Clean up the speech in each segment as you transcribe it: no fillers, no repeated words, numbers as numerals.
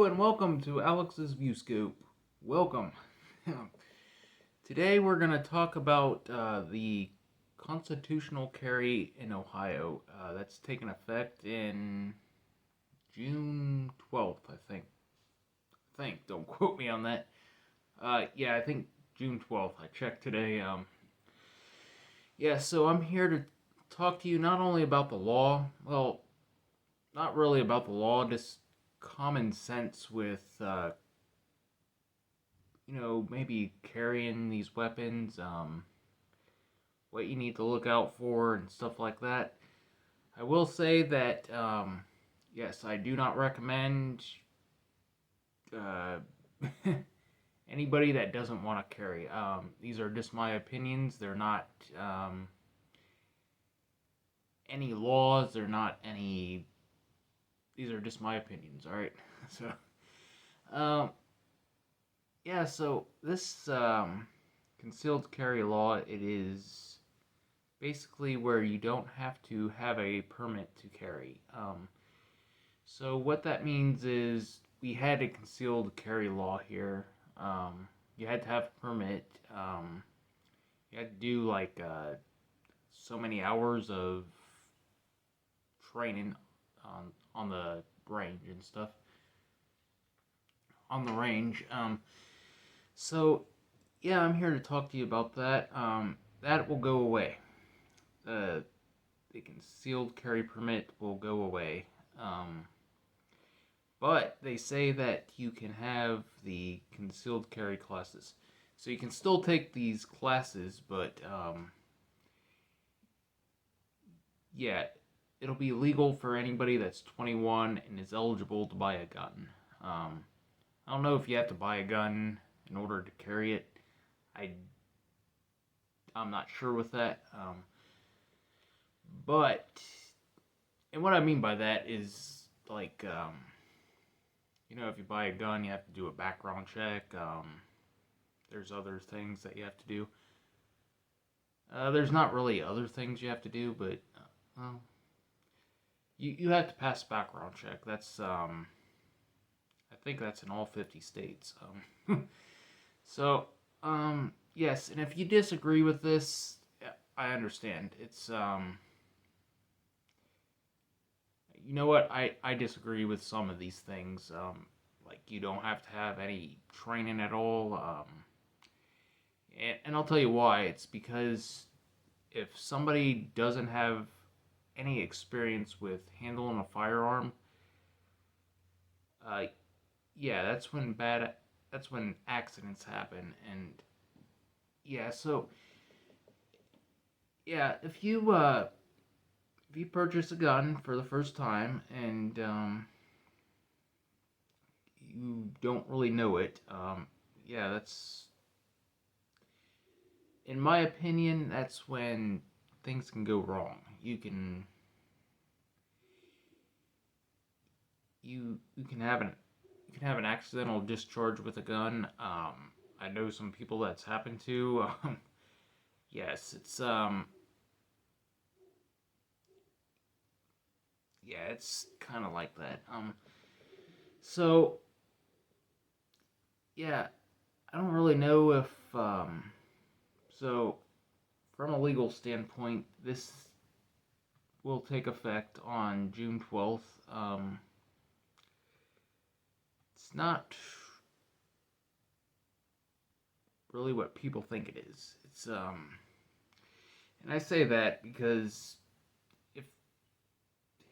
Hello and welcome to Alex's View Scoop. Welcome. Today we're going to talk about the constitutional carry in Ohio. That's taken effect in June 12th, I think. Don't quote me on that. I think June 12th. I checked today. So I'm here to talk to you not only about the law, well, not really about the law, just common sense with maybe carrying these weapons, what you need to look out for, and stuff like that. I will say that, yes, I do not recommend uh, anybody that doesn't want to carry. These are just my opinions. They're not any laws. They're not any. These are just my opinions. All right. So, so this concealed carry law, it is basically where you don't have to have a permit to carry. So what that means is we had a concealed carry law here. You had to have a permit. You had to do like so many hours of training on the range and stuff. On the range. I'm here to talk to you about that. That will go away. The concealed carry permit will go away. But they say that you can have the concealed carry classes. So you can still take these classes, but it'll be legal for anybody that's 21 and is eligible to buy a gun. I don't know if you have to buy a gun in order to carry it. I'm not sure with that. And what I mean by that is like, if you buy a gun, you have to do a background check. There's other things that you have to do. There's not really other things you have to do, but you have to pass a background check. That's I think that's in all 50 states. Yes, and if you disagree with this, I understand. It's, you know what, I disagree with some of these things. Like, you don't have to have any training at all. And I'll tell you why. It's because if somebody doesn't have any experience with handling a firearm, that's when accidents happen. And if you purchase a gun for the first time and you don't really know it, that's, in my opinion, that's when things can go wrong. You can have an accidental discharge with a gun. I know some people that's happened to. Yes, it's it's kind of like that. I don't really know if so from a legal standpoint, this will take effect on June 12th. It's not really what people think it is. It's and I say that because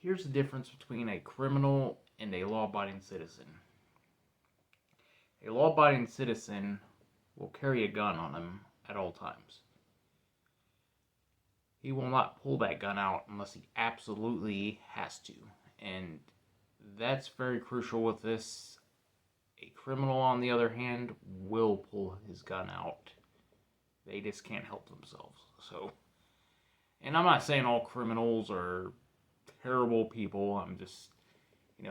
here's the difference between a criminal and a law-abiding citizen. A law-abiding citizen will carry a gun on him at all times. He will not pull that gun out unless he absolutely has to. And that's very crucial with this. A criminal, on the other hand, will pull his gun out. They just can't help themselves. So, and I'm not saying all criminals are terrible people. I'm just,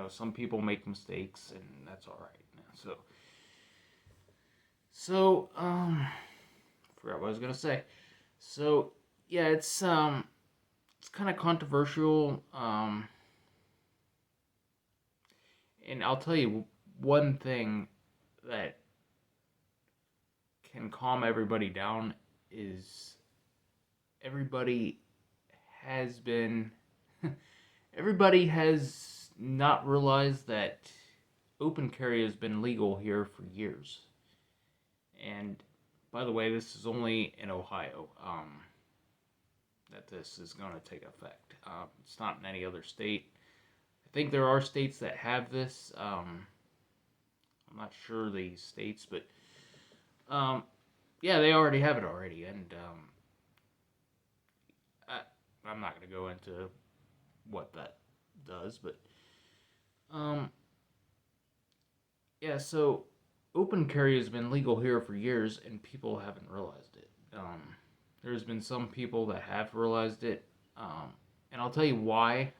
some people make mistakes, and that's all right. Forgot what I was gonna say. So, it's kind of controversial. And I'll tell you one thing that can calm everybody down is everybody has been everybody has not realized that open carry has been legal here for years. And by the way, this is only in Ohio that this is going to take effect. It's not in any other state. I think there are states that have this. I'm not sure the states, but yeah, they already have it already, and I'm not going to go into what that does, but yeah. So open carry has been legal here for years, and people haven't realized it. There's been some people that have realized it, and I'll tell you why.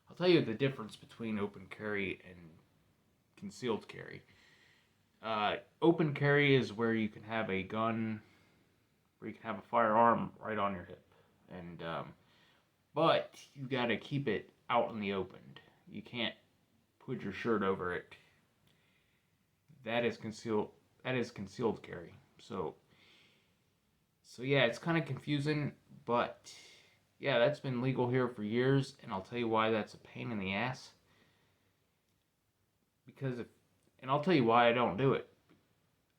I'll tell you the difference between open carry and concealed carry. Open carry is where you can have a gun, where you can have a firearm right on your hip, and but you gotta keep it out in the open. You can't put your shirt over it. That is concealed. That is concealed carry. So yeah, it's kind of confusing, but yeah, that's been legal here for years, and I'll tell you why that's a pain in the ass. Because if, and I'll tell you why I don't do it.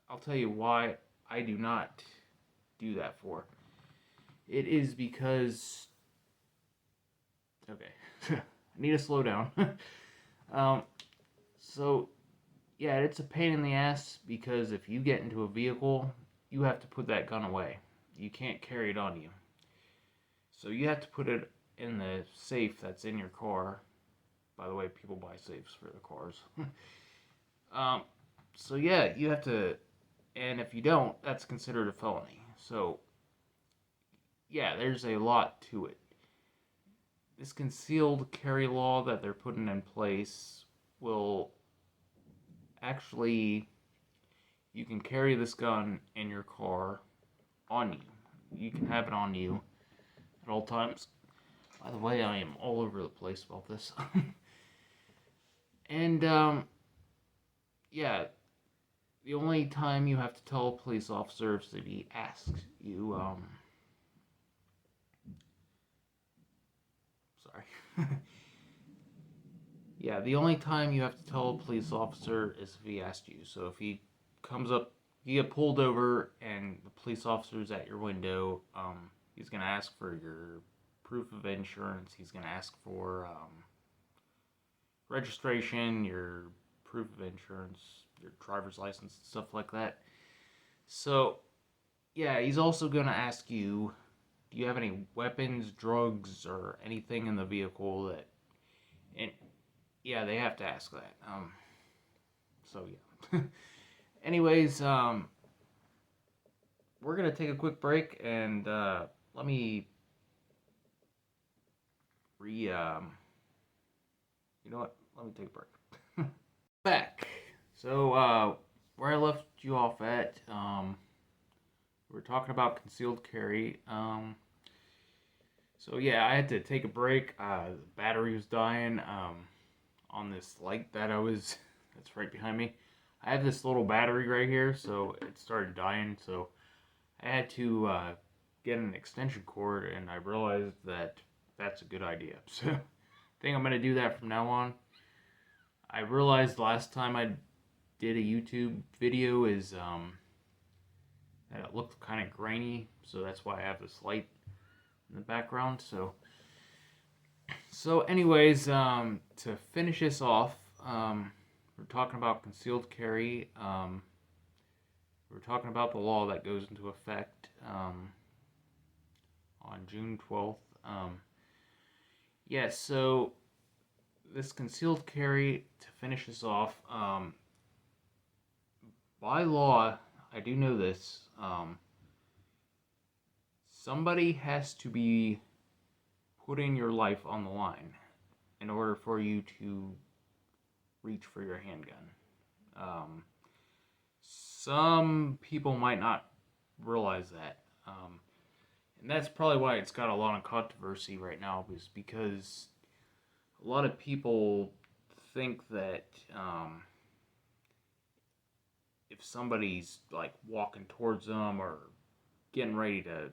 I'll tell you why I do not do that for. It is because, okay, I need to slow down. um, so yeah, it's a pain in the ass because if you get into a vehicle, you have to put that gun away. You can't carry it on you. So you have to put it in the safe that's in your car. By the way, people buy safes for their cars. So yeah, you have to, and if you don't, that's considered a felony. So yeah, there's a lot to it. This concealed carry law that they're putting in place will actually, you can carry this gun in your car on you. You can have it on you at all times. By the way, I am all over the place about this. And yeah, the only time you have to tell a police officer is if he asks you. Sorry. Yeah, the only time you have to tell a police officer is if he asked you. So if he comes up, you get pulled over, and the police officer's at your window. He's gonna ask for your proof of insurance. He's gonna ask for registration, your proof of insurance, your driver's license, stuff like that. So yeah, he's also gonna ask you, do you have any weapons, drugs, or anything in the vehicle that, and yeah, they have to ask that. So yeah. Anyways, we're gonna take a quick break, and let me you know what? Let me take a break. Back. So where I left you off at, we're talking about concealed carry. So yeah, I had to take a break. The battery was dying. On this light that that's right behind me. I have this little battery right here, so it started dying. So I had to get an extension cord, and I realized that that's a good idea. So I think I'm gonna do that from now on. I realized last time I did a YouTube video is that it looked kind of grainy, so that's why I have this light in the background. So anyways, to finish this off, we're talking about concealed carry. We're talking about the law that goes into effect on June 12th. Yeah, so this concealed carry, to finish this off, by law, I do know this, somebody has to be putting your life on the line in order for you to reach for your handgun. Some people might not realize that. And that's probably why it's got a lot of controversy right now, is because a lot of people think that if somebody's like walking towards them or getting ready to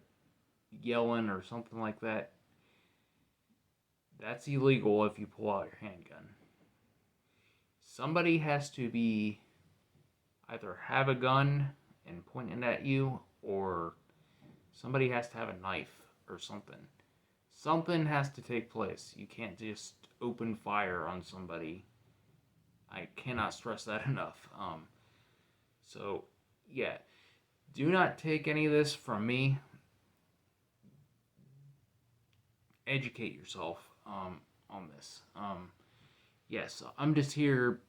yelling or something like that, that's illegal if you pull out your handgun. Somebody has to be either have a gun and pointing at you, or somebody has to have a knife or something. Something has to take place. You can't just open fire on somebody. I cannot stress that enough. So, yeah. Do not take any of this from me. Educate yourself on this. Yes, I'm just here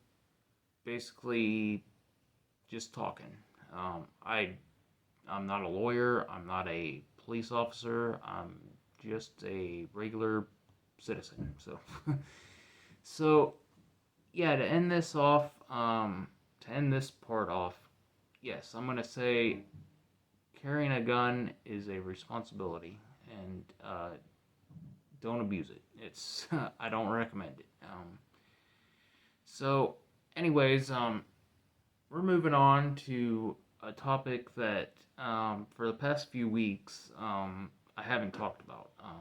basically just talking. I'm not a lawyer. I'm not a police officer. I'm just a regular citizen. So, so yeah. To end this off, to end this part off, yes, I'm gonna say carrying a gun is a responsibility, and don't abuse it. It's I don't recommend it. So, anyways, we're moving on to a topic that for the past few weeks I haven't talked about. I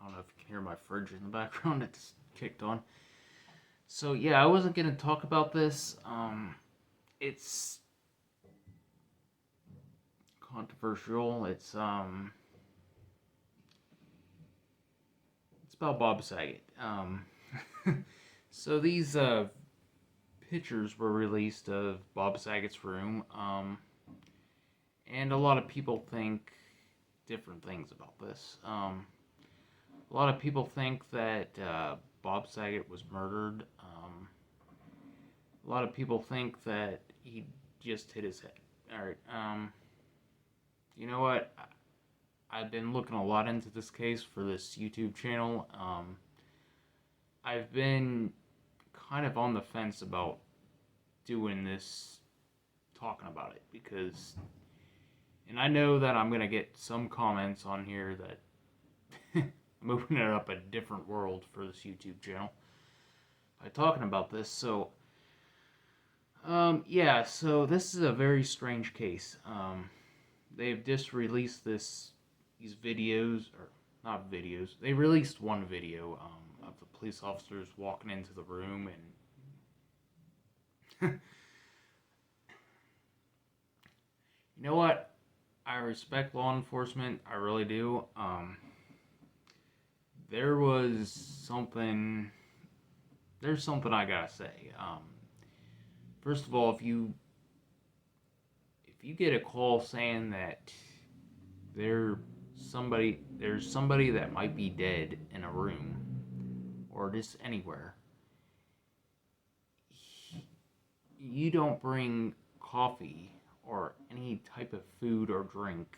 don't know if you can hear my fridge in the background. It's kicked on. So yeah, I wasn't gonna talk about this. It's controversial. It's about Bob Saget. So these pictures were released of Bob Saget's room, and a lot of people think different things about this. A lot of people think that Bob Saget was murdered. A lot of people think that he just hit his head. All right. You know what? I've been looking a lot into this case for this YouTube channel. I've been kind of on the fence about doing this, talking about it, because, and I know that I'm going to get some comments on here that I'm opening up a different world for this YouTube channel by talking about this. So, yeah, so this is a very strange case. They've just released these videos, or not videos, they released one video of the police officers walking into the room, and you know what? I respect law enforcement, I really do. There's something I gotta say. First of all, if you get a call saying that there's somebody that might be dead in a room or just anywhere, you don't bring coffee or any type of food or drink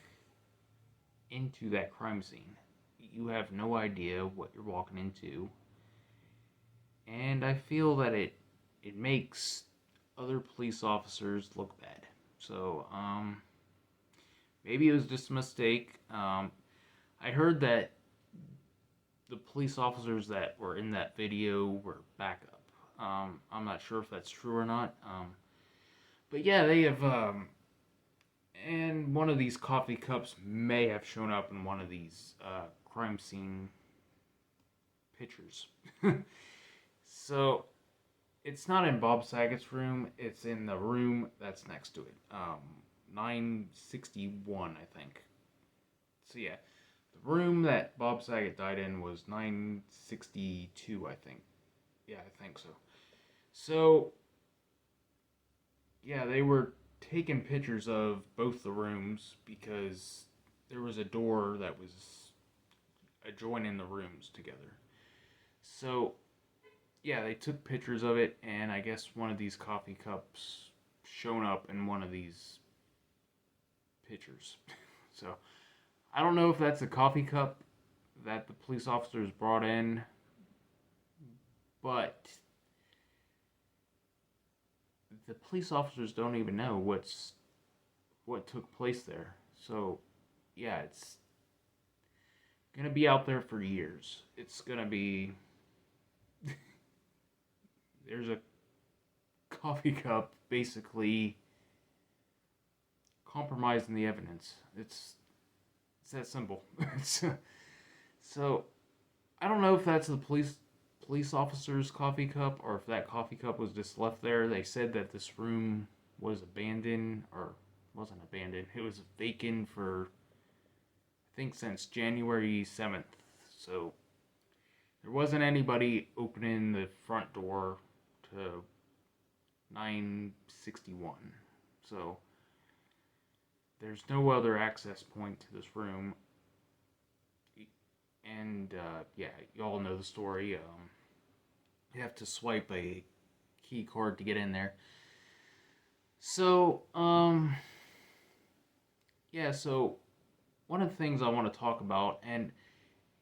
into that crime scene. You have no idea what you're walking into, and I feel that it makes other police officers look bad. So, maybe it was just a mistake. I heard that the police officers that were in that video were backup. I'm not sure if that's true or not. But yeah, they have, and one of these coffee cups may have shown up in one of these crime scene pictures. So, it's not in Bob Saget's room, it's in the room that's next to it. 961, I think. So yeah, the room that Bob Saget died in was 962, I think. Yeah, I think so. So, yeah, they were taking pictures of both the rooms because there was a door that was adjoining the rooms together. So, yeah, they took pictures of it, and I guess one of these coffee cups shown up in one of these pictures. So, I don't know if that's a coffee cup that the police officers brought in, but the police officers don't even know what took place there. So, yeah, it's gonna be out there for years. It's gonna be there's a coffee cup basically compromising the evidence. It's that simple. So I don't know if that's the police officer's coffee cup or if that coffee cup was just left there. They said that this room was abandoned, or wasn't abandoned. It was vacant for, I think, since January 7th. So there wasn't anybody opening the front door to 961. So there's no other access point to this room. And yeah, you all know the story. You have to swipe a key card to get in there. So, yeah, so one of the things I want to talk about, and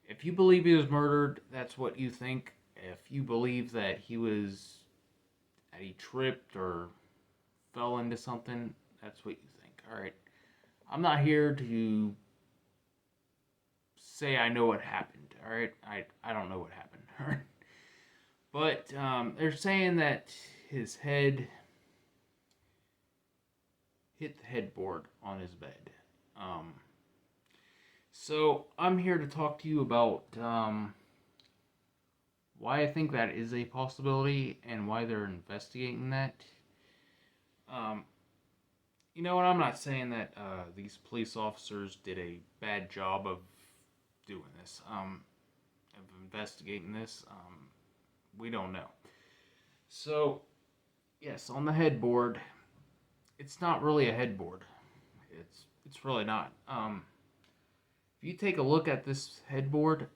if you believe he was murdered, that's what you think. If you believe that he tripped or fell into something, that's what you think. All right. I'm not here to say I know what happened. All right. I don't know what happened. All right. But they're saying that his head hit the headboard on his bed. So I'm here to talk to you about why I think that is a possibility and why they're investigating that. You know what? I'm not saying that these police officers did a bad job of doing this, of investigating this. We don't know. So, yes, on the headboard, it's not really a headboard. It's really not. If you take a look at this headboard,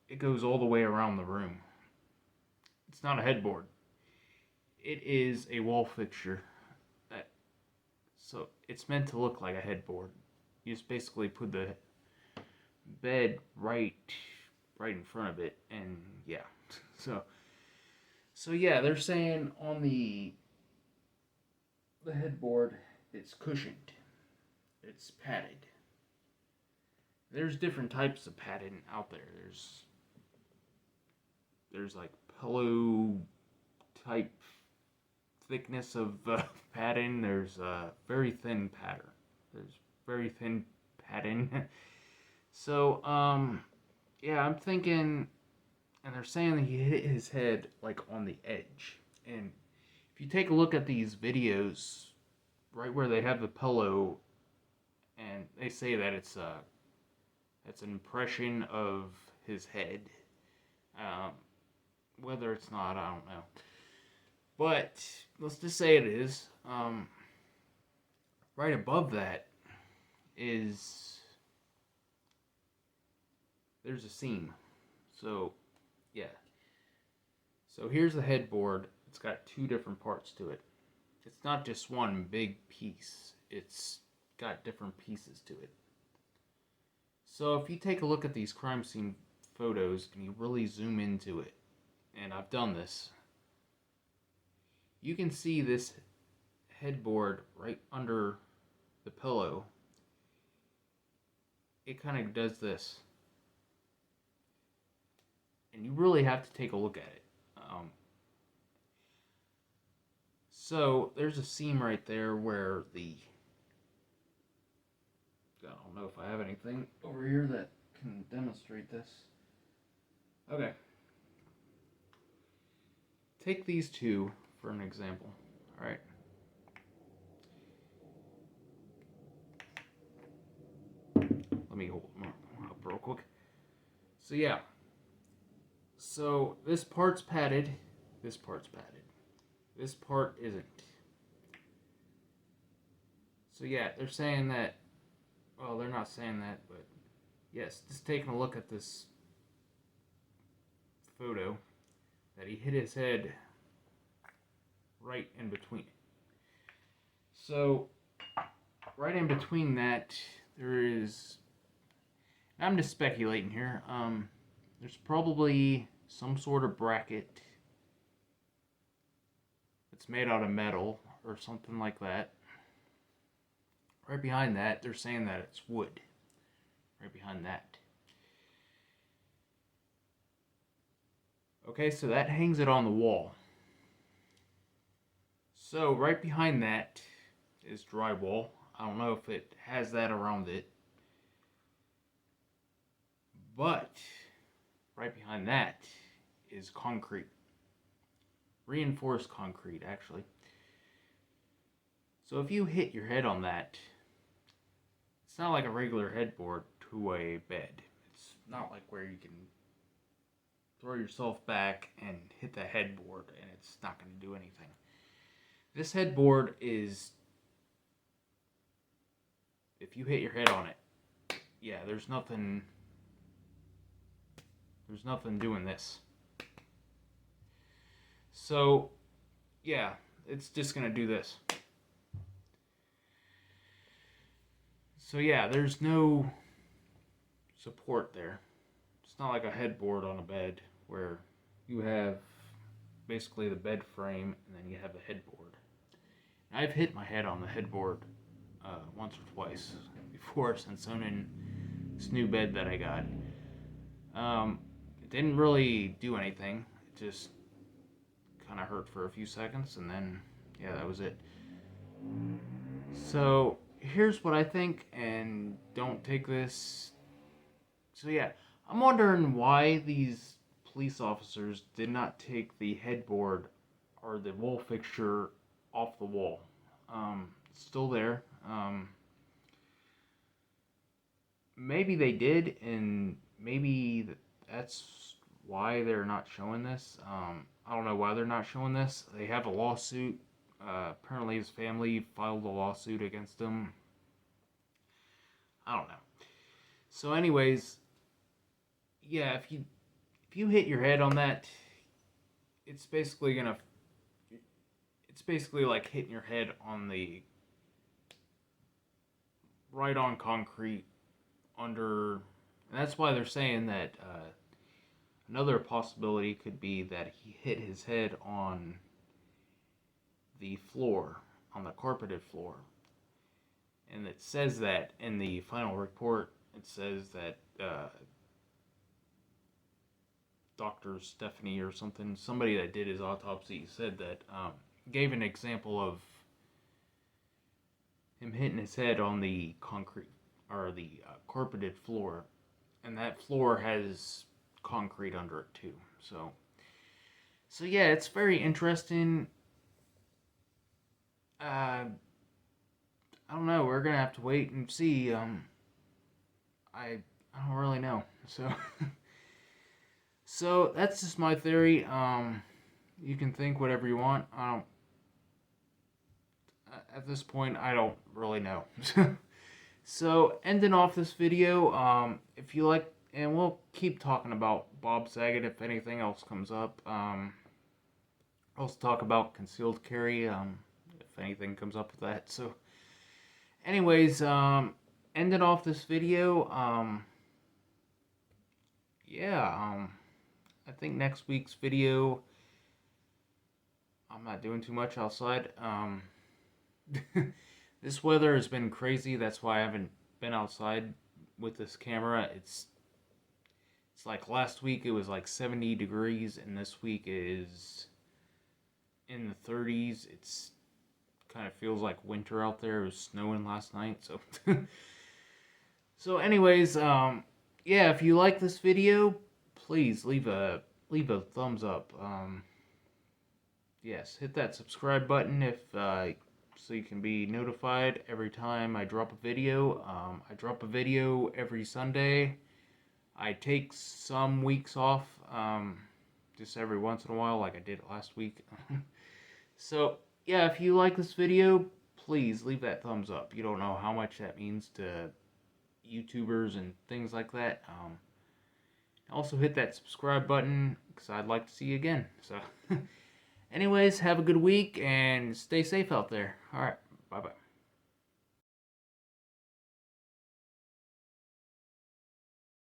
it goes all the way around the room. It's not a headboard. It is a wall fixture. So it's meant to look like a headboard. You just basically put the bed right in front of it, and yeah. So yeah, they're saying on the headboard, it's cushioned. It's padded. There's different types of padding out there. There's like pillow type thickness of padding. There's very thin pattern. There's very thin padding. So yeah, I'm thinking, and they're saying that he hit his head like on the edge. And if you take a look at these videos, right where they have the pillow, and they say that it's an impression of his head. Whether it's not, I don't know. But let's just say it is. Right above that is there's a seam. So yeah. So here's the headboard. It's got two different parts to it. It's not just one big piece. It's got different pieces to it. So if you take a look at these crime scene photos and you really zoom into it, and I've done this, you can see this headboard right under the pillow. It kind of does this. And you really have to take a look at it. So there's a seam right there where I don't know if I have anything over here that can demonstrate this. Okay. Take these two for an example. Alright. Let me hold them up real quick. So yeah. So this part's padded. This part's padded. This part isn't. So yeah, they're saying that, well, they're not saying that, but yes, just taking a look at this photo, that he hit his head right in between it. So, right in between that, there is, I'm just speculating here, there's probably some sort of bracket that's made out of metal or something like that. Right behind that, they're saying that it's wood. Right behind that. Okay, so that hangs it on the wall. So right behind that is drywall. I don't know if it has that around it, but right behind that is concrete. Reinforced concrete, actually. So if you hit your head on that, it's not like a regular headboard to a bed. It's not like where you can throw yourself back and hit the headboard and it's not going to do anything. This headboard is, if you hit your head on it, yeah, there's nothing doing this. So, yeah, it's just going to do this. So yeah, there's no support there. It's not like a headboard on a bed where you have basically the bed frame and then you have the headboard. I've hit my head on the headboard once or twice before since owning this new bed that I got. It didn't really do anything. It just kind of hurt for a few seconds and then, yeah, that was it. So here's what I think, and don't take this. So yeah, I'm wondering why these police officers did not take the headboard or the wall fixture off the wall. It's still there. Maybe they did, and maybe that's why they're not showing this. I don't know why they're not showing this. They have a lawsuit. Apparently his family filed a lawsuit against him. I don't know. So anyways, yeah, if you hit your head on that, it's basically like hitting your head on the right on concrete under, and that's why they're saying that another possibility could be that he hit his head on the floor, on the carpeted floor. And it says that in the final report, it says that Dr. Stephanie or somebody that did his autopsy said that, gave an example of him hitting his head on the concrete, or the carpeted floor, and that floor has concrete under it too. So yeah, it's very interesting. I don't know. We're gonna have to wait and see. I don't really know. So that's just my theory. You can think whatever you want. At this point, I don't really know. So ending off this video, if you like, and we'll keep talking about Bob Saget if anything else comes up. Also talk about concealed carry, if anything comes up with that. So anyways, ending off this video, yeah, I think next week's video, I'm not doing too much outside. This weather has been crazy. That's why I haven't been outside with this camera. It's like last week it was like 70 degrees, and this week is in the 30s. It's kind of feels like winter out there. It was snowing last night, so so anyways, yeah, if you like this video, please leave a thumbs up. Yes, hit that subscribe button if so you can be notified every time I drop a video. I drop a video every Sunday. I take some weeks off, just every once in a while, like I did last week. So yeah, if you like this video, please leave that thumbs up. You don't know how much that means to YouTubers and things like that. Also hit that subscribe button, because I'd like to see you again. So anyways, have a good week and stay safe out there. Alright, bye-bye.